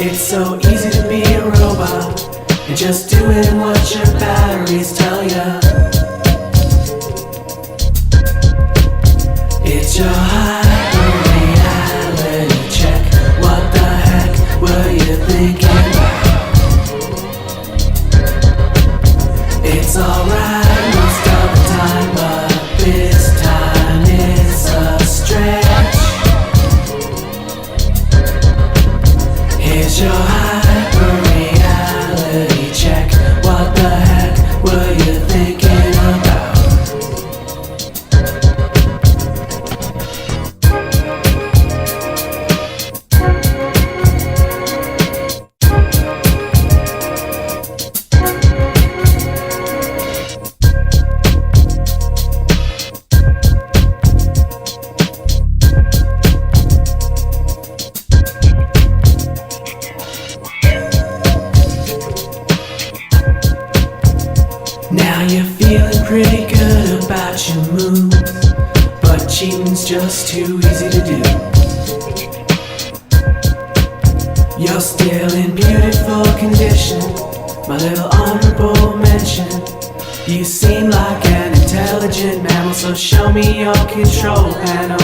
It's so easy to be a robot and just doing what your batteries tell ya. It's your hyper-reality check. What the heck were you thinking? It's alright most of the time, but this time it's a stretch. Here's your hyper-reality check. What the heck were you thinking about? Now you're feeling pretty good about your moves, but cheating's just too easy to do. You're still in beautiful condition, my little honorable mention. You seem like an intelligent mammal, so show me your control panel.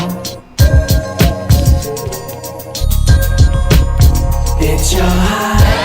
It's your high